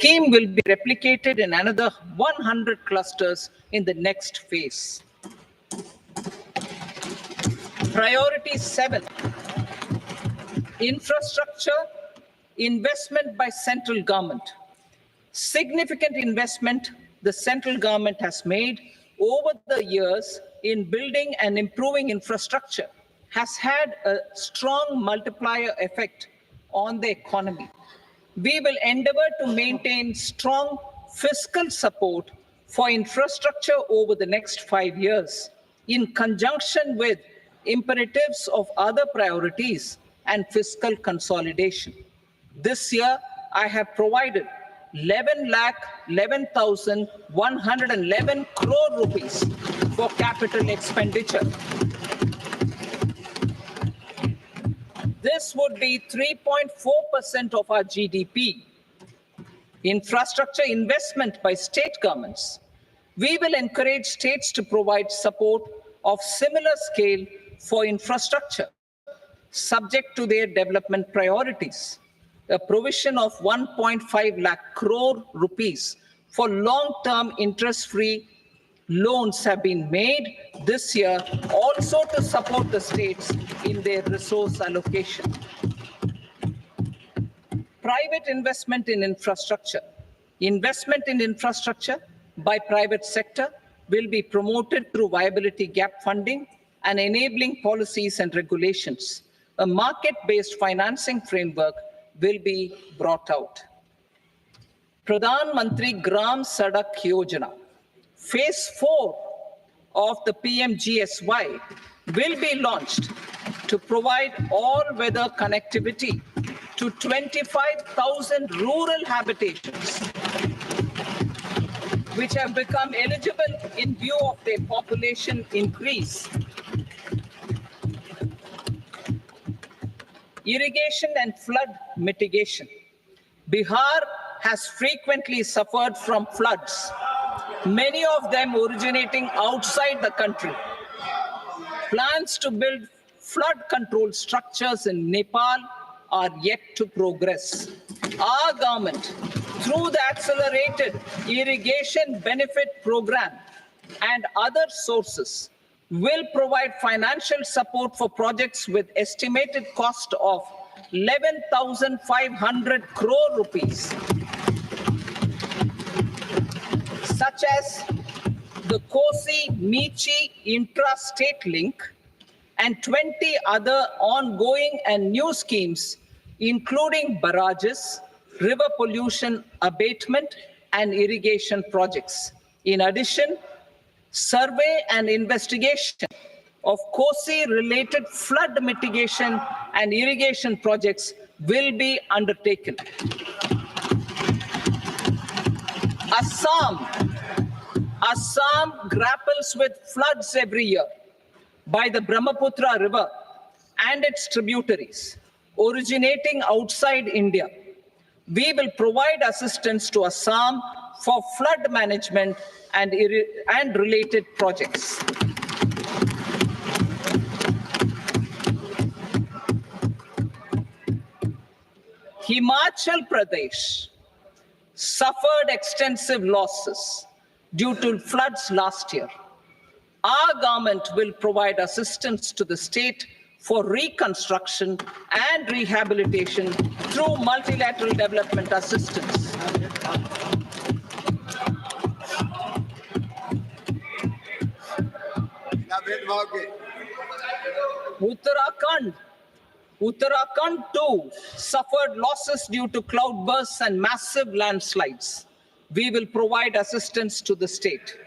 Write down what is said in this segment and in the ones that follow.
scheme will be replicated in another 100 clusters in the next phase. Priority 7, infrastructure investment by central government. Significant investment the central government has made over the years in building and improving infrastructure has had a strong multiplier effect on the economy. We will endeavor to maintain strong fiscal support for infrastructure over the next 5 years in conjunction with imperatives of other priorities and fiscal consolidation. This year, I have provided 11,11,111 crore rupees for capital expenditure. This would be 3.4% of our GDP. Infrastructure investment by state governments. We will encourage states to provide support of similar scale for infrastructure, subject to their development priorities. A provision of 1.5 lakh crore rupees for long-term interest-free loans have been made this year also to support the states in their resource allocation. Private investment in infrastructure. Investment in infrastructure by private sector will be promoted through viability gap funding and enabling policies and regulations. A market-based financing framework will be brought out. Pradhan Mantri Gram Sadak Yojana. Phase 4 of the PMGSY will be launched to provide all-weather connectivity to 25,000 rural habitations, which have become eligible in view of their population increase. Irrigation and flood mitigation. Bihar has frequently suffered from floods, many of them originating outside the country. Plans to build flood control structures in Nepal are yet to progress. Our government, through the Accelerated Irrigation Benefit Program and other sources, will provide financial support for projects with estimated cost of 11,500 crore rupees, such as the Kosi-Michi intra-state link and 20 other ongoing and new schemes, including barrages, river pollution abatement, and irrigation projects. In addition, survey and investigation of Kosi-related flood mitigation and irrigation projects will be undertaken. Assam grapples with floods every year by the Brahmaputra River and its tributaries originating outside India. We will provide assistance to Assam for flood management and related projects. Himachal Pradesh suffered extensive losses due to floods last year. Our government will provide assistance to the state for reconstruction and rehabilitation through multilateral development assistance. Uttarakhand too suffered losses due to cloudbursts and massive landslides. We will provide assistance to the state.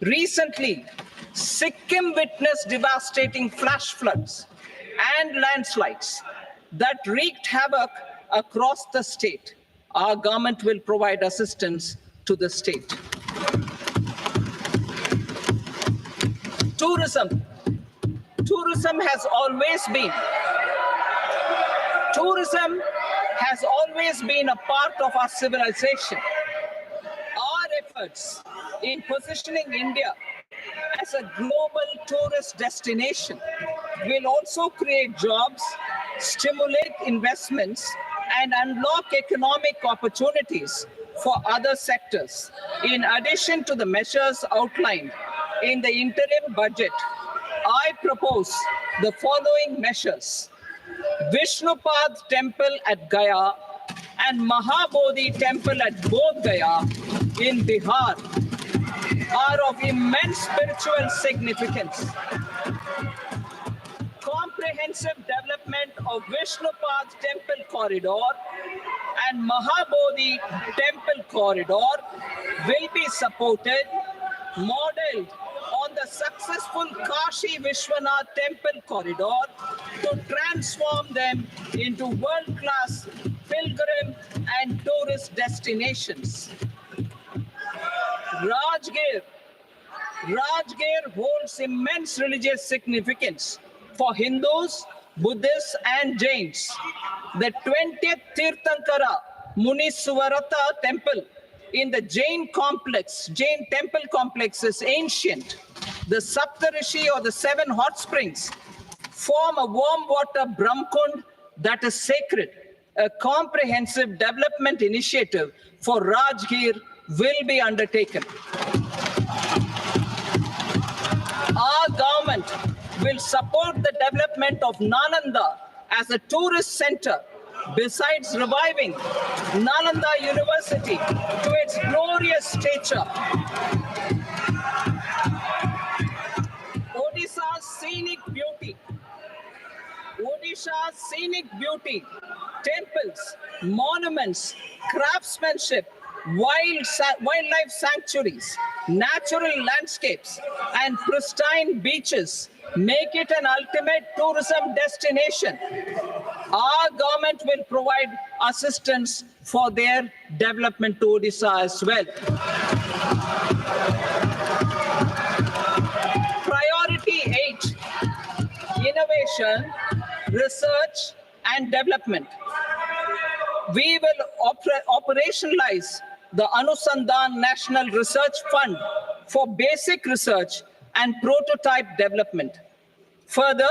Recently, Sikkim witnessed devastating flash floods and landslides that wreaked havoc across the state. Our government will provide assistance to the state. Tourism. Tourism has always been a part of our civilization. Our efforts in positioning India as a global tourist destination will also create jobs, stimulate investments, and unlock economic opportunities for other sectors. In addition to the measures outlined in the interim budget, I propose the following measures. Vishnupad Temple at Gaya and Mahabodhi Temple at Bodh Gaya in Bihar are of immense spiritual significance. Comprehensive development of Vishnupad Temple corridor and Mahabodhi Temple corridor will be supported, modeled on the successful Kashi Vishwanath Temple corridor to transform them into world-class pilgrim and tourist destinations. Rajgir holds immense religious significance for Hindus, Buddhists, and Jains. The 20th Tirthankara Muniswarata temple in the Jain temple complex is ancient. The Saptarishi, or the 7 hot springs, form a warm water Brahmkund that is sacred. A comprehensive development initiative for Rajgir will be undertaken. Our government will support the development of Nalanda as a tourist center, besides reviving Nalanda University to its glorious stature. Odisha's scenic beauty, temples, monuments, craftsmanship, wildlife sanctuaries, natural landscapes, and pristine beaches make it an ultimate tourism destination. Our government will provide assistance for their development to Odisha as well. Priority 8, innovation, research, and development. We will operationalize the Anusandhan National Research Fund for basic research and prototype development. Further,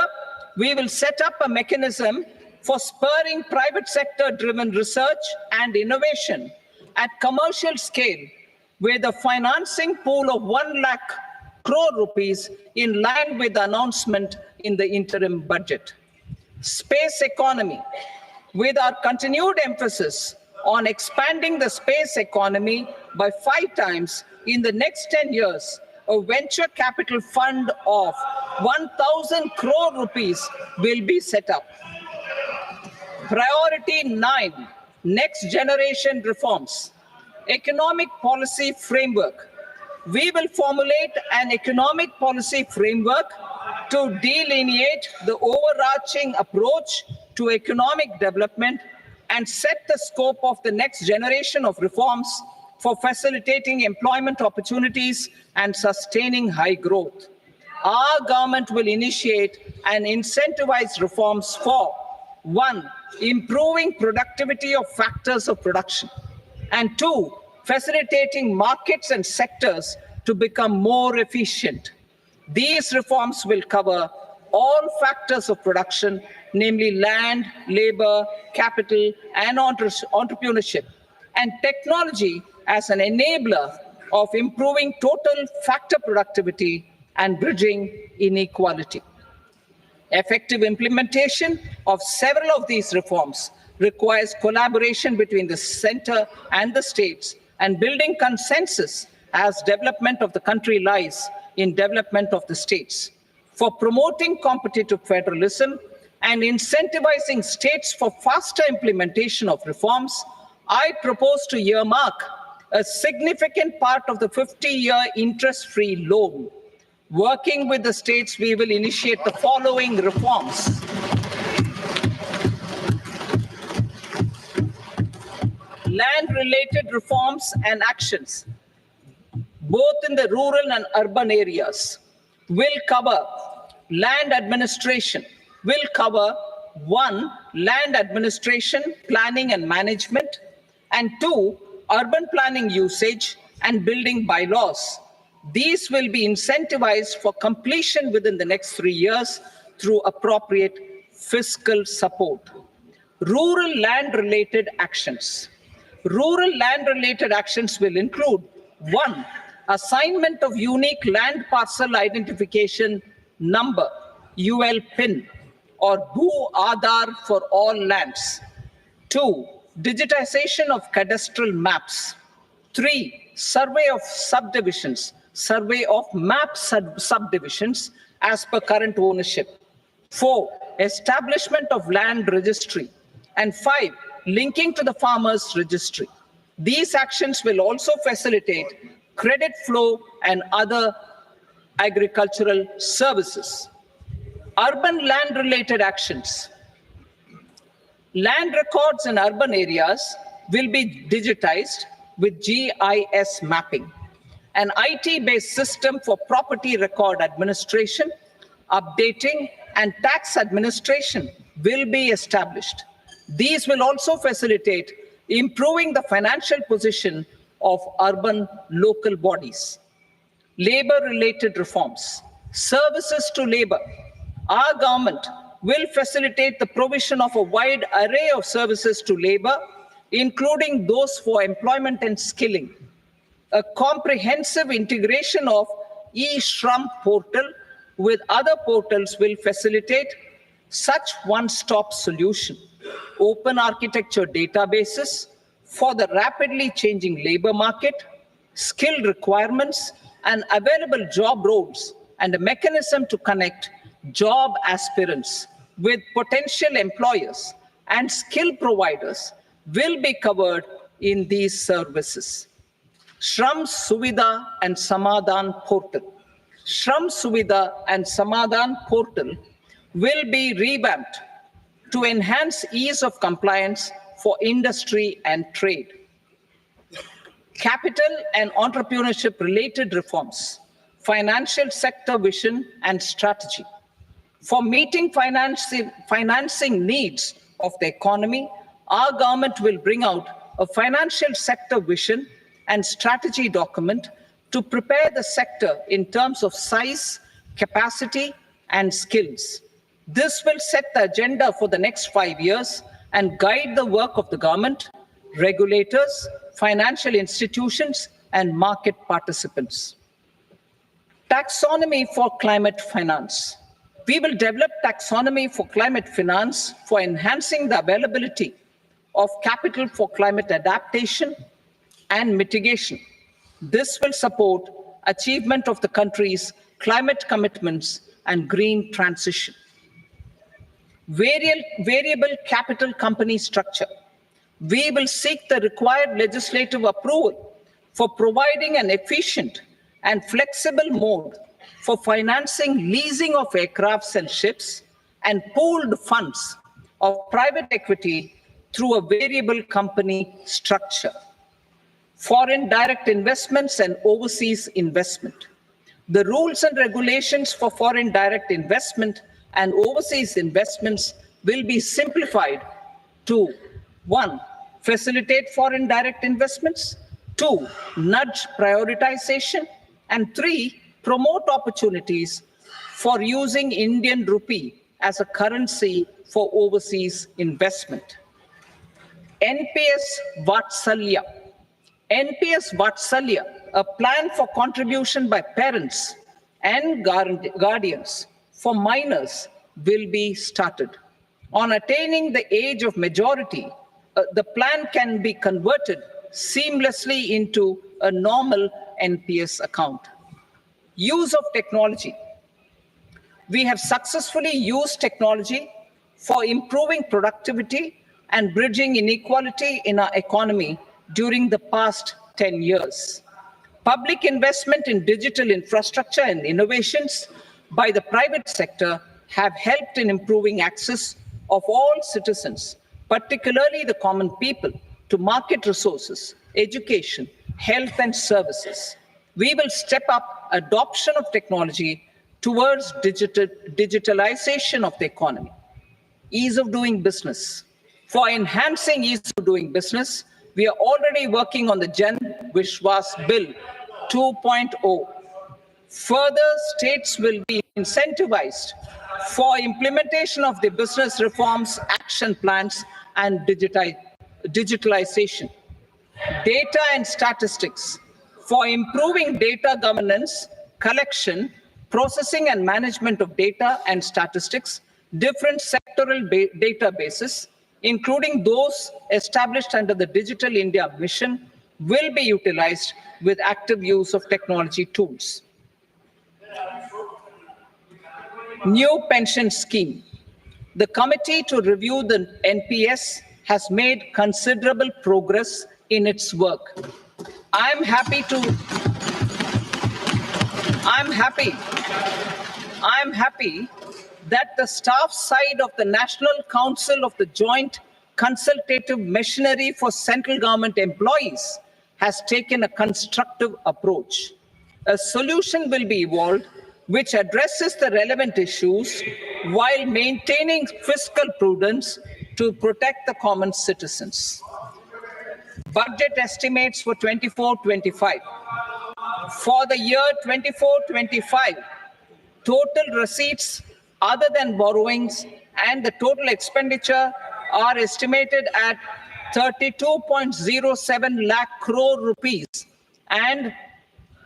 we will set up a mechanism for spurring private sector-driven research and innovation at commercial scale, with a financing pool of 1 lakh crore rupees in line with the announcement in the interim budget. Space economy, with our continued emphasis on expanding the space economy by 5 times in the next 10 years, a venture capital fund of 1,000 crore rupees will be set up. Priority 9, next generation reforms. Economic policy framework. We will formulate an economic policy framework to delineate the overarching approach to economic development and set the scope of the next generation of reforms for facilitating employment opportunities and sustaining high growth. Our government will initiate and incentivize reforms for 1, improving productivity of factors of production, and 2, facilitating markets and sectors to become more efficient. These reforms will cover all factors of production, namely land, labor, capital, and entrepreneurship, and technology as an enabler of improving total factor productivity and bridging inequality. Effective implementation of several of these reforms requires collaboration between the center and the states, and building consensus as development of the country lies in development of the states. For promoting competitive federalism and incentivizing states for faster implementation of reforms, I propose to earmark a significant part of the 50-year interest-free loan. Working with the states, we will initiate the following reforms. Land-related reforms and actions, both in the rural and urban areas, will cover land administration, will cover 1, land administration, planning and management, and 2, urban planning usage and building bylaws. These will be incentivized for completion within the next 3 years through appropriate fiscal support. Rural land-related actions. Rural land-related actions will include 1. Assignment of unique land parcel identification number, UL PIN, or Bhu Aadhaar for all lands. 2. Digitization of cadastral maps. 3. Survey of subdivisions, survey of map subdivisions as per current ownership. 4. Establishment of land registry. And 5. Linking to the farmers registry. These actions will also facilitate credit flow and other agricultural services. Urban land-related actions. Land records in urban areas will be digitized with GIS mapping. An IT-based system for property record administration, updating, and tax administration will be established. These will also facilitate improving the financial position of urban local bodies. Labor-related reforms. Services to labor. Our government will facilitate the provision of a wide array of services to labor, including those for employment and skilling. A comprehensive integration of e-Shram portal with other portals will facilitate such one-stop solution. Open architecture databases for the rapidly changing labor market, skill requirements, and available job roles, and a mechanism to connect job aspirants with potential employers and skill providers will be covered in these services. Shram Suvidha and Samadhan portal. Shram Suvidha and Samadhan portal will be revamped to enhance ease of compliance for industry and trade. Capital and entrepreneurship related reforms, financial sector vision and strategy. For meeting financing needs of the economy, our government will bring out a financial sector vision and strategy document to prepare the sector in terms of size, capacity, and skills. This will set the agenda for the next 5 years and guide the work of the government, regulators, financial institutions, and market participants. Taxonomy for climate finance. We will develop taxonomy for climate finance for enhancing the availability of capital for climate adaptation and mitigation. This will support achievement of the country's climate commitments and green transition. Variable capital company structure. We will seek the required legislative approval for providing an efficient and flexible mode for financing leasing of aircrafts and ships and pooled funds of private equity through a variable company structure. Foreign direct investments and overseas investment. The rules and regulations for foreign direct investment and overseas investments will be simplified to 1. Facilitate foreign direct investments, 2. Nudge prioritization, and 3. Promote opportunities for using Indian rupee as a currency for overseas investment. NPS Vatsalya. NPS Vatsalya, a plan for contribution by parents and guardians for minors, will be started. On attaining the age of majority, the plan can be converted seamlessly into a normal NPS account. Use of technology. We have successfully used technology for improving productivity and bridging inequality in our economy during the past 10 years. Public investment in digital infrastructure and innovations by the private sector have helped in improving access of all citizens, particularly the common people, to market resources, education, health, and services. We will step up adoption of technology towards digitalization of the economy. Ease of doing business. For enhancing ease of doing business, we are already working on the Jan Vishwas Bill 2.0. Further, states will be incentivized for implementation of the business reforms, action plans, and digitalization. Data and statistics for improving data governance, collection, processing and management of data and statistics, different sectoral databases, including those established under the Digital India Mission, will be utilized with active use of technology tools. New pension scheme. The committee to review the NPS has made considerable progress in its work. I'm happy that the staff side of the National Council of the Joint Consultative Machinery for Central Government Employees has taken a constructive approach. A solution will be evolved which addresses the relevant issues while maintaining fiscal prudence to protect the common citizens. Budget estimates for 24-25. For the year 24-25, total receipts other than borrowings and the total expenditure are estimated at 32.07 lakh crore rupees and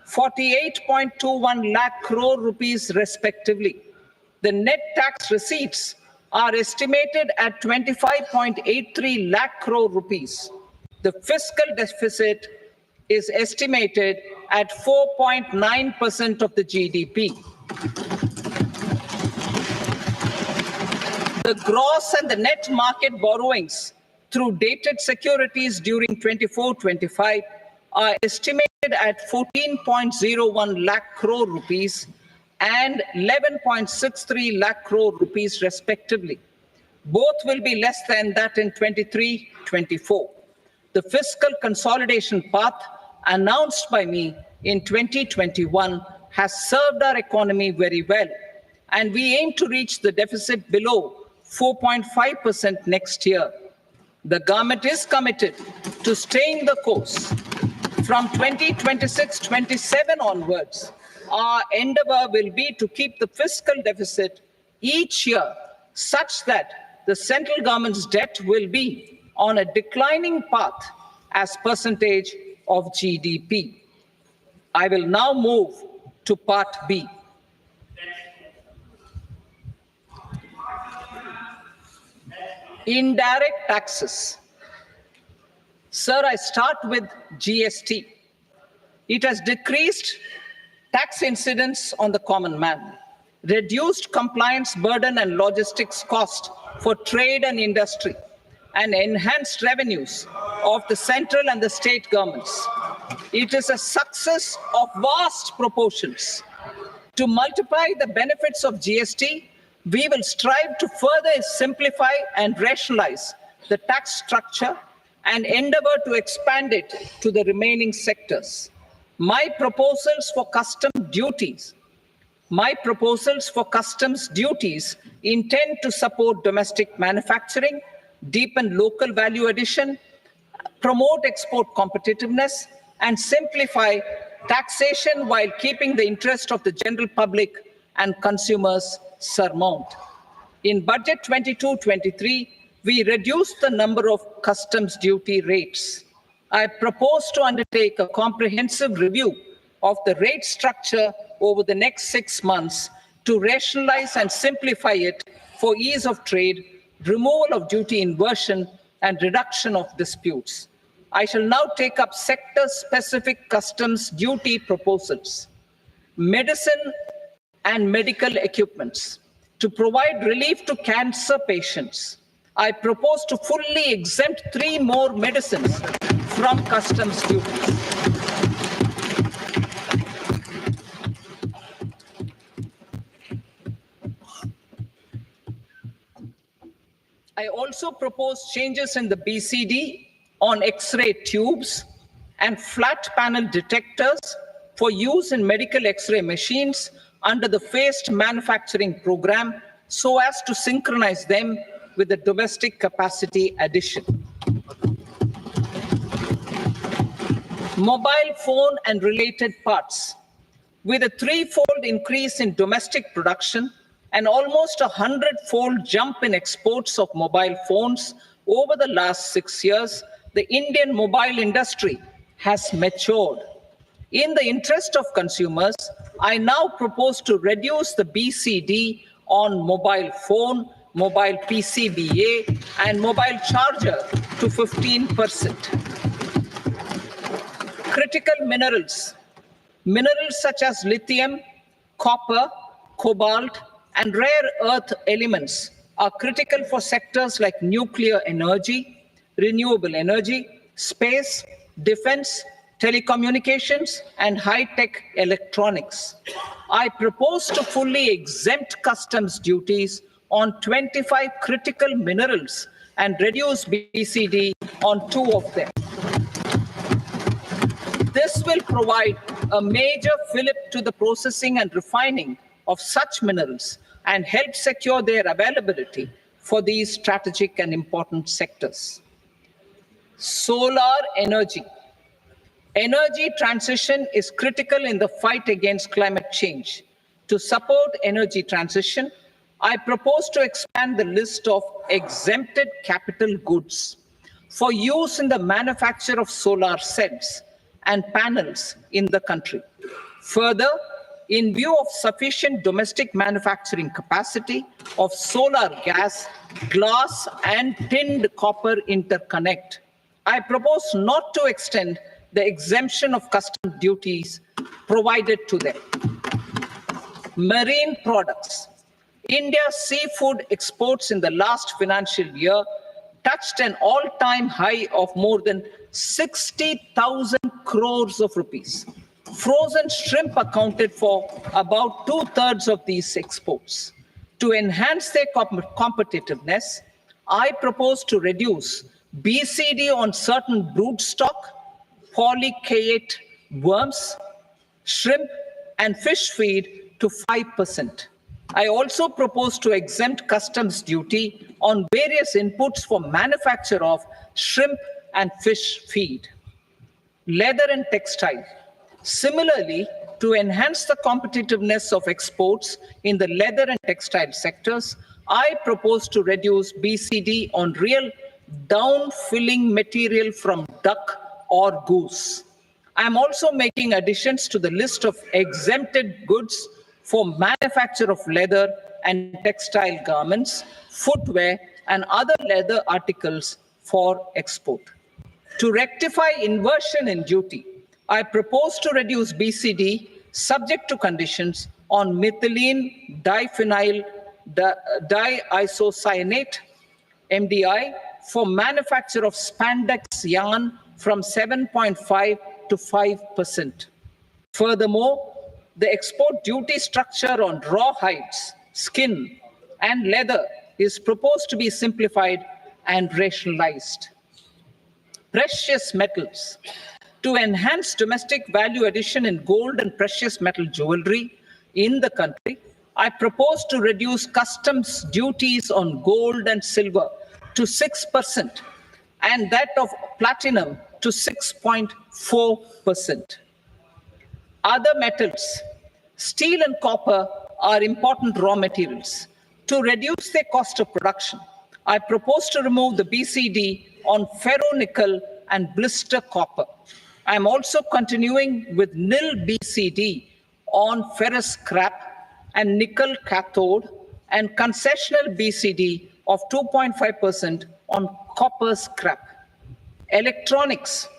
48.21 lakh crore rupees respectively. The net tax receipts are estimated at 25.83 lakh crore rupees. The fiscal deficit is estimated at 4.9% of the GDP. The gross and the net market borrowings through dated securities during 24-25 are estimated at 14.01 lakh crore rupees and 11.63 lakh crore rupees respectively. Both will be less than that in 23-24. The fiscal consolidation path announced by me in 2021 has served our economy very well, and we aim to reach the deficit below 4.5% next year. The government is committed to staying the course. From 2026-27 onwards, our endeavor will be to keep the fiscal deficit each year such that the central government's debt will be on a declining path as percentage of GDP. I will now move to part B. Indirect taxes. Sir, I start with GST. It has decreased tax incidence on the common man, reduced compliance burden and logistics cost for trade and industry, and enhanced revenues of the central and the state governments. It is a success of vast proportions. To multiply the benefits of GST, we will strive to further simplify and rationalize the tax structure and endeavor to expand it to the remaining sectors. My proposals for customs duties intend to support domestic manufacturing, deepen local value addition, promote export competitiveness, and simplify taxation while keeping the interest of the general public and consumers surmount. In Budget 22-23, we reduced the number of customs duty rates. I propose to undertake a comprehensive review of the rate structure over the next 6 months to rationalize and simplify it for ease of trade, removal of duty inversion, and reduction of disputes. I shall now take up sector-specific customs duty proposals. Medicine and medical equipments. To provide relief to cancer patients, I propose to fully exempt 3 more medicines from customs duties. I also propose changes in the BCD on X-ray tubes and flat panel detectors for use in medical X-ray machines under the phased manufacturing program so as to synchronize them with the domestic capacity addition. Mobile phone and related parts. With a 3-fold increase in domestic production an almost 100-fold jump in exports of mobile phones over the last 6 years, the Indian mobile industry has matured. In the interest of consumers, I now propose to reduce the BCD on mobile phone, mobile PCBA, and mobile charger to 15%. Critical minerals. Minerals such as lithium, copper, cobalt, and rare earth elements are critical for sectors like nuclear energy, renewable energy, space, defense, telecommunications, and high-tech electronics. I propose to fully exempt customs duties on 25 critical minerals and reduce BCD on 2 of them. This will provide a major fillip to the processing and refining of such minerals and help secure their availability for these strategic and important sectors. Solar energy. Energy transition is critical in the fight against climate change. To support energy transition, I propose to expand the list of exempted capital goods for use in the manufacture of solar cells and panels in the country. Further, in view of sufficient domestic manufacturing capacity of solar gas, glass, and tinned copper interconnect, I propose not to extend the exemption of customs duties provided to them. Marine products. India's seafood exports in the last financial year touched an all-time high of more than 60,000 crores of rupees. Frozen shrimp accounted for about 2/3 of these exports. To enhance their competitiveness, I propose to reduce BCD on certain broodstock, polychaete worms, shrimp, and fish feed to 5%. I also propose to exempt customs duty on various inputs for manufacture of shrimp and fish feed. Leather and textile. Similarly, to enhance the competitiveness of exports in the leather and textile sectors, I propose to reduce BCD on real down-filling material from duck or goose. I am also making additions to the list of exempted goods for manufacture of leather and textile garments, footwear, and other leather articles for export. To rectify inversion in duty, I propose to reduce BCD subject to conditions on methylene diphenyl diisocyanate, MDI, for manufacture of spandex yarn from 7.5 to 5%. Furthermore, the export duty structure on raw hides, skin, and leather is proposed to be simplified and rationalized. Precious metals. To enhance domestic value addition in gold and precious metal jewelry in the country, I propose to reduce customs duties on gold and silver to 6% and that of platinum to 6.4%. Other metals, steel and copper are important raw materials. To reduce their cost of production, I propose to remove the BCD on ferronickel and blister copper. I am also continuing with nil BCD on ferrous scrap and nickel cathode and concessional BCD of 2.5% on copper scrap. Electronics.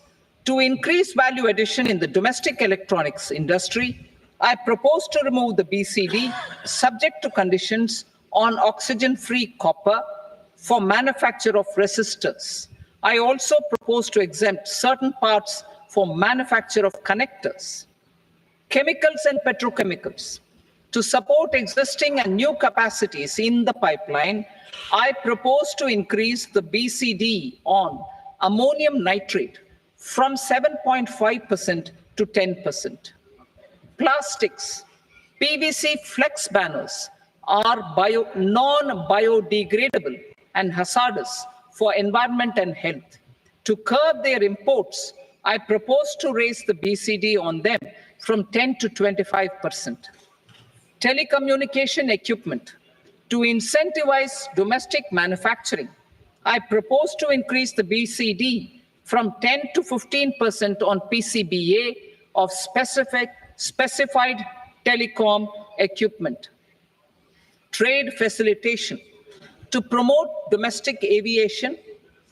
To increase value addition in the domestic electronics industry, I propose to remove the BCD subject to conditions on oxygen-free copper for manufacture of resistors. I also propose to exempt certain parts for manufacture of connectors. Chemicals and petrochemicals. To support existing and new capacities in the pipeline, I propose to increase the BCD on ammonium nitrate from 7.5% to 10%. Plastics. PVC flex banners are non-biodegradable and hazardous for environment and health. To curb their imports, I propose to raise the BCD on them from 10 to 25%. Telecommunication equipment. To incentivize domestic manufacturing, I propose to increase the BCD from 10 to 15% on PCBA of specified telecom equipment. Trade facilitation. To promote domestic aviation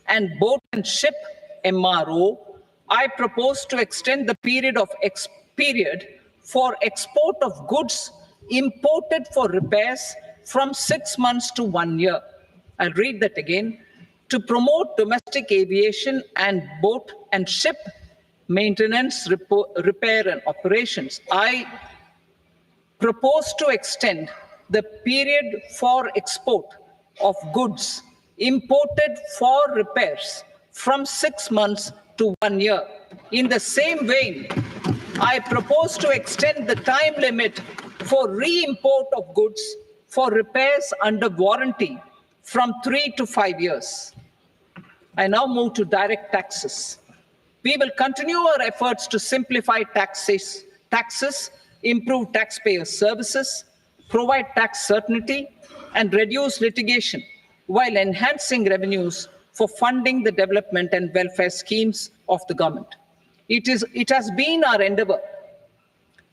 and boat and ship MRO, I propose to extend the period for export of goods imported for repairs from 6 months to 1 year. I'll read that again. To promote domestic aviation and boat and ship maintenance, repair and operations, I propose to extend the period for export of goods imported for repairs from 6 months to 1 year. In the same vein, I propose to extend the time limit for re-import of goods for repairs under warranty from 3 to 5 years. I now move to direct taxes. We will continue our efforts to simplify taxes, improve taxpayer services, provide tax certainty, and reduce litigation while enhancing revenues for funding the development and welfare schemes of the government. It has been our endeavor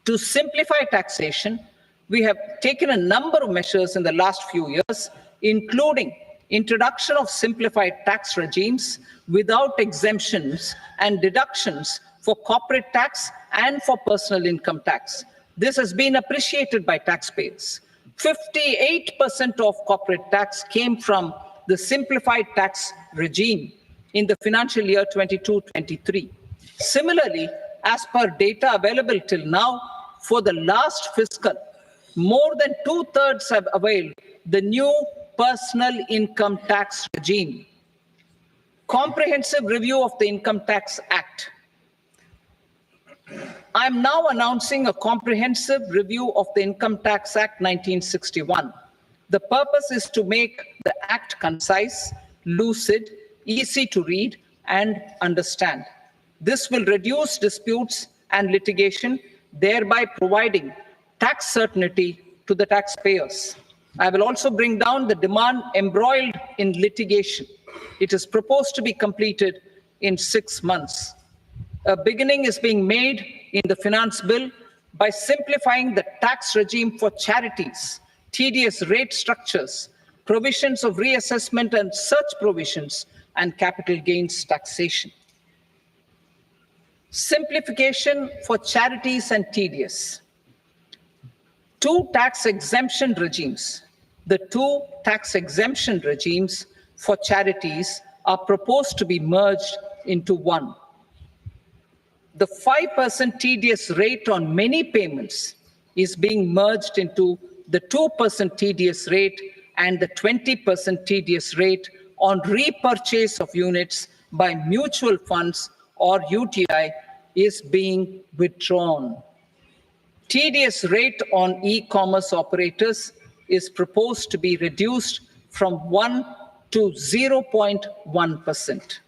to simplify taxation. We have taken a number of measures in the last few years, including introduction of simplified tax regimes without exemptions and deductions for corporate tax and for personal income tax. This has been appreciated by taxpayers. 58% of corporate tax came from the simplified tax regime in the financial year 22-23. Similarly, as per data available till now, for the last fiscal, more than 2/3 have availed the new personal income tax regime. Comprehensive review of the Income Tax Act. I'm now announcing a comprehensive review of the Income Tax Act 1961. The purpose is to make the act concise, lucid, easy to read and understand. This will reduce disputes and litigation, thereby providing tax certainty to the taxpayers. I will also bring down the demand embroiled in litigation. It is proposed to be completed in 6 months. A beginning is being made in the finance bill by simplifying the tax regime for charities, tedious rate structures, provisions of reassessment and such provisions, and capital gains taxation. Simplification for charities and tedious. Two tax exemption regimes. The two tax exemption regimes for charities are proposed to be merged into one. The 5% tedious rate on many payments is being merged into the 2% tedious rate, and the 20% tedious rate on repurchase of units by mutual funds or UTI is being withdrawn. Tedious rate on e-commerce operators is proposed to be reduced from 1 to 0.1%.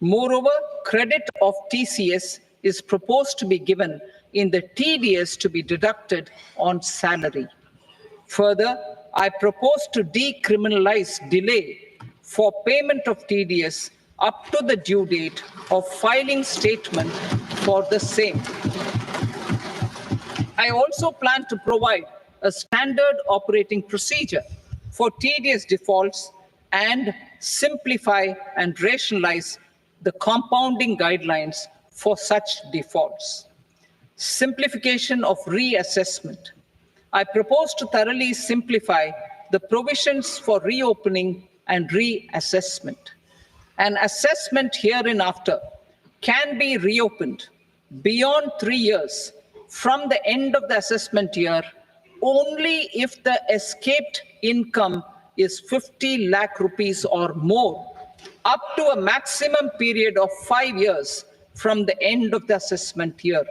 Moreover, credit of TCS is proposed to be given in the TDS to be deducted on salary. Further, I propose to decriminalize delay for payment of TDS up to the due date of filing statement for the same. I also plan to provide a standard operating procedure for TDS defaults and simplify and rationalize the compounding guidelines for such defaults. Simplification of reassessment. I propose to thoroughly simplify the provisions for reopening and reassessment. An assessment hereinafter can be reopened beyond 3 years from the end of the assessment year only if the escaped income is 50 lakh rupees or more, up to a maximum period of 5 years from the end of the assessment year.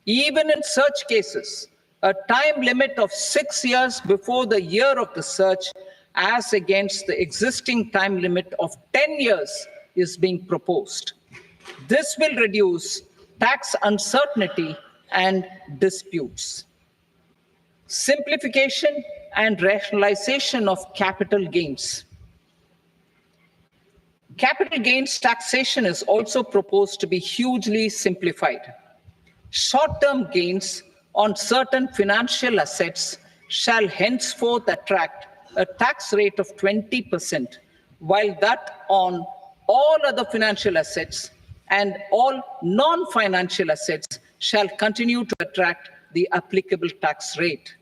Even in such cases, a time limit of 6 years before the year of the search, as against the existing time limit of 10 years, is being proposed. This will reduce tax uncertainty and disputes. Simplification and rationalization of capital gains. Capital gains taxation is also proposed to be hugely simplified. Short-term gains on certain financial assets shall henceforth attract a tax rate of 20%, while that on all other financial assets and all non-financial assets shall continue to attract the applicable tax rate.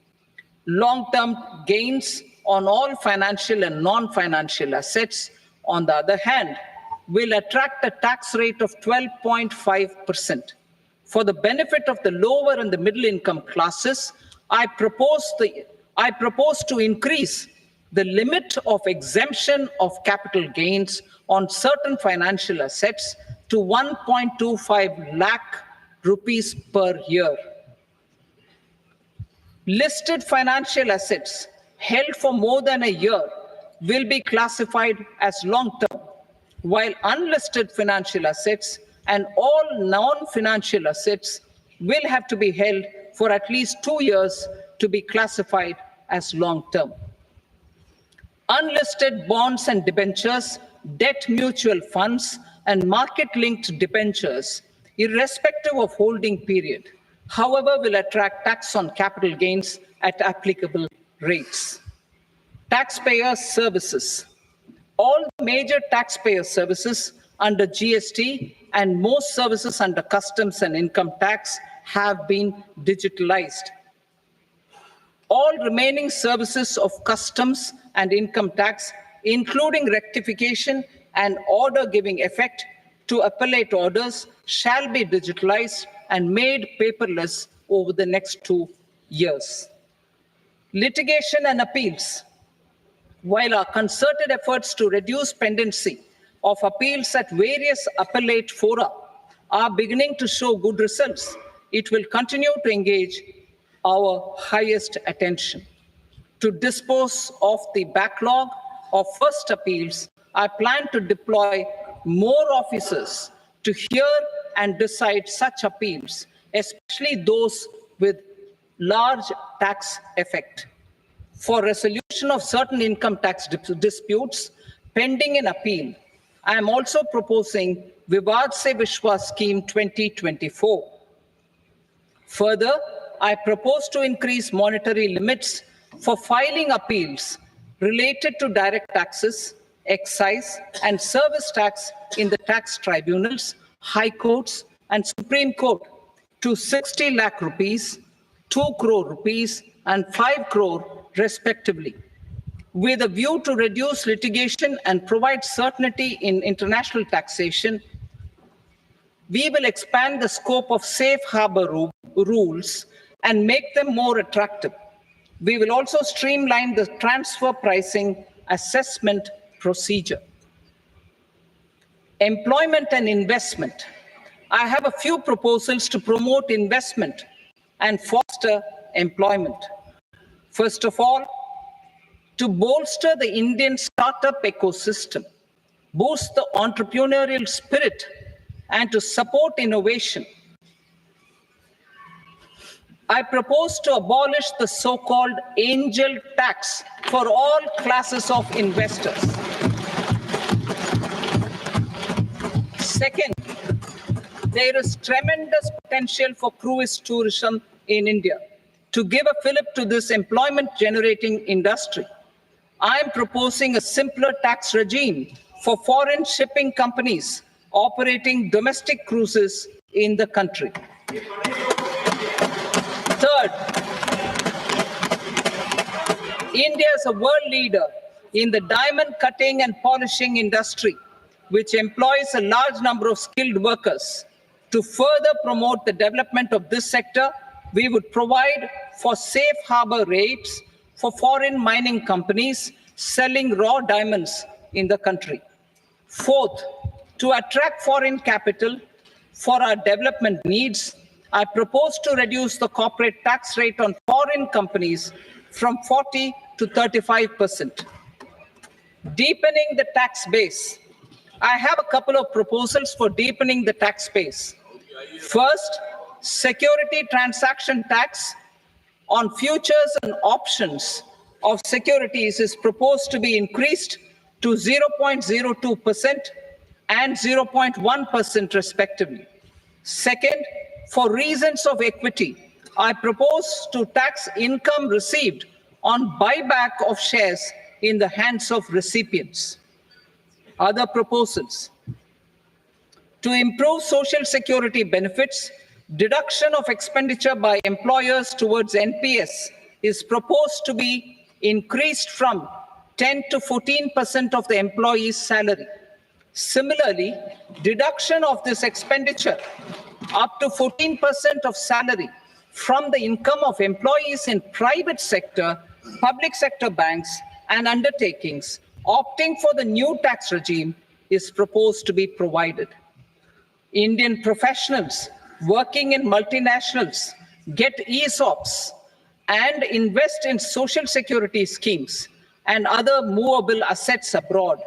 Long-term gains on all financial and non-financial assets, on the other hand, will attract a tax rate of 12.5%. For the benefit of the lower and the middle income classes, I propose to increase the limit of exemption of capital gains on certain financial assets to 1.25 lakh rupees per year. Listed financial assets held for more than a year will be classified as long-term, while unlisted financial assets and all non-financial assets will have to be held for at least 2 years to be classified as long-term. Unlisted bonds and debentures, debt mutual funds, and market-linked debentures, irrespective of holding period, however, will attract tax on capital gains at applicable rates. Taxpayer services. All major taxpayer services under GST and most services under customs and income tax have been digitalized. All remaining services of customs and income tax, including rectification and order giving effect to appellate orders, shall be digitalized and made paperless over the next 2 years. Litigation and appeals. While our concerted efforts to reduce pendency of appeals at various appellate fora are beginning to show good results, it will continue to engage our highest attention. To dispose of the backlog of first appeals, I plan to deploy more officers to hear and decide such appeals, especially those with large tax effect. For resolution of certain income tax disputes pending in appeal, I am also proposing Vivad Se Vishwas Scheme 2024. Further, I propose to increase monetary limits for filing appeals related to direct taxes, excise, and service tax in the tax tribunals, high courts, and Supreme Court to 60 lakh rupees, 2 crore rupees, and 5 crore respectively, with a view to reduce litigation and provide certainty in international taxation. We will expand the scope of safe harbor rules and make them more attractive. We will also streamline the transfer pricing assessment procedure. Employment and investment. I have a few proposals to promote investment and foster employment. First of all, to bolster the Indian startup ecosystem, boost the entrepreneurial spirit, and to support innovation, I propose to abolish the so-called angel tax for all classes of investors. Second, there is tremendous potential for cruise tourism in India. To give a fillip to this employment-generating industry, I am proposing a simpler tax regime for foreign shipping companies operating domestic cruises in the country. Third, India is a world leader in the diamond cutting and polishing industry, which employs a large number of skilled workers. To further promote the development of this sector, we would provide for safe harbor rates for foreign mining companies selling raw diamonds in the country. Fourth, to attract foreign capital for our development needs, I propose to reduce the corporate tax rate on foreign companies from 40 to 35%. Deepening the tax base. I have a couple of proposals for deepening the tax base. First, security transaction tax on futures and options of securities is proposed to be increased to 0.02% and 0.1% respectively. Second, for reasons of equity, I propose to tax income received on buyback of shares in the hands of recipients. Other proposals: to improve social security benefits, deduction of expenditure by employers towards NPS is proposed to be increased from 10 to 14% of the employee's salary. Similarly, deduction of this expenditure up to 14% of salary from the income of employees in private sector, public sector banks, and undertakings opting for the new tax regime is proposed to be provided. Indian professionals working in multinationals get ESOPs and invest in social security schemes and other movable assets abroad.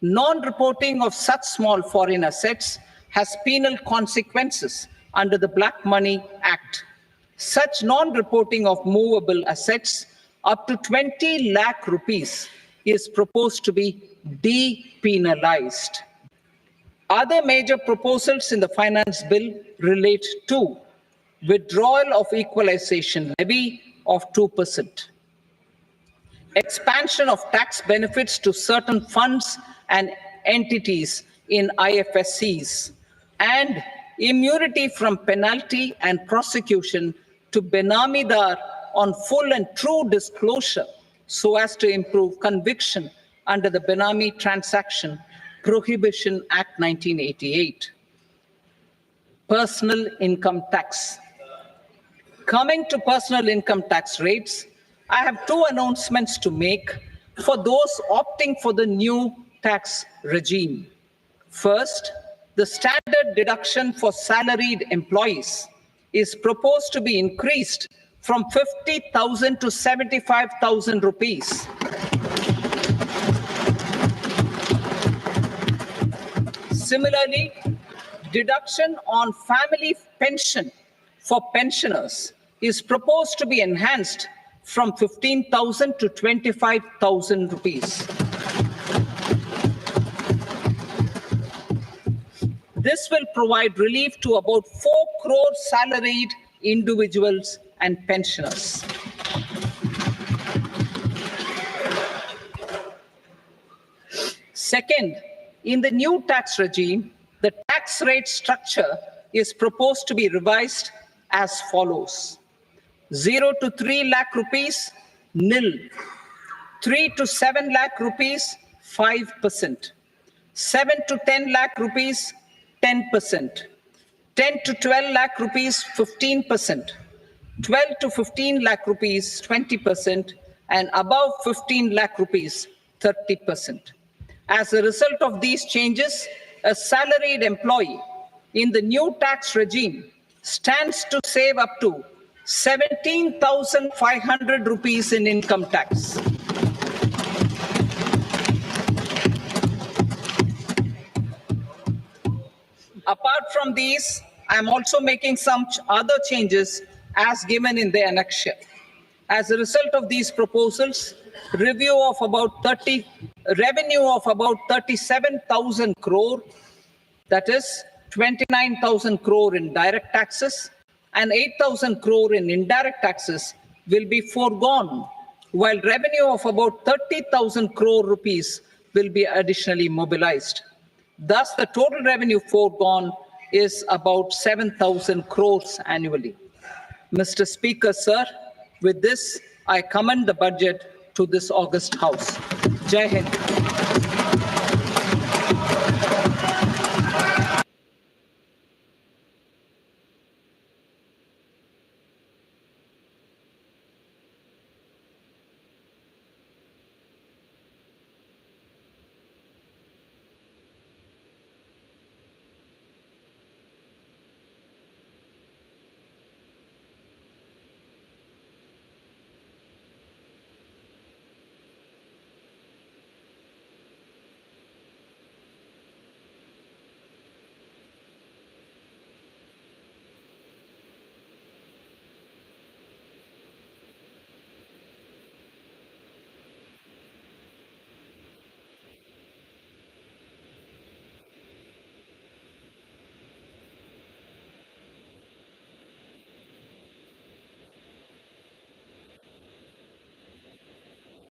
Non-reporting of such small foreign assets has penal consequences under the Black Money Act. Such non-reporting of movable assets up to 20 lakh rupees is proposed to be depenalized. Other major proposals in the finance bill relate to withdrawal of equalization levy of 2%, expansion of tax benefits to certain funds and entities in IFSCs, and immunity from penalty and prosecution to Benamidar on full and true disclosure so as to improve conviction under the Benami Transaction Prohibition Act 1988. Personal income tax. Coming to personal income tax rates, I have two announcements to make for those opting for the new tax regime. First, the standard deduction for salaried employees is proposed to be increased from 50,000 to 75,000 rupees. Similarly, deduction on family pension for pensioners is proposed to be enhanced from 15,000 to 25,000 rupees. This will provide relief to about 4 crore salaried individuals and pensioners. Second, in the new tax regime, the tax rate structure is proposed to be revised as follows: 0 to 3 lakh rupees, nil; 3 to 7 lakh rupees, 5%; 7 to 10 lakh rupees, 10%; 10 to 12 lakh rupees, 15%; 12 to 15 lakh rupees, 20%; and above 15 lakh rupees, 30%. As a result of these changes, a salaried employee in the new tax regime stands to save up to 17,500 rupees in income tax. Apart from these, I am also making some other changes as given in the annexure. As a result of these proposals, revenue of about 37,000 crore, that is 29,000 crore in direct taxes and 8,000 crore in indirect taxes, will be foregone, while revenue of about 30,000 crore rupees will be additionally mobilized. Thus, the total revenue foregone is about 7,000 crores annually. Mr. Speaker, sir, with this, I commend the budget to this august House. Jai Hind.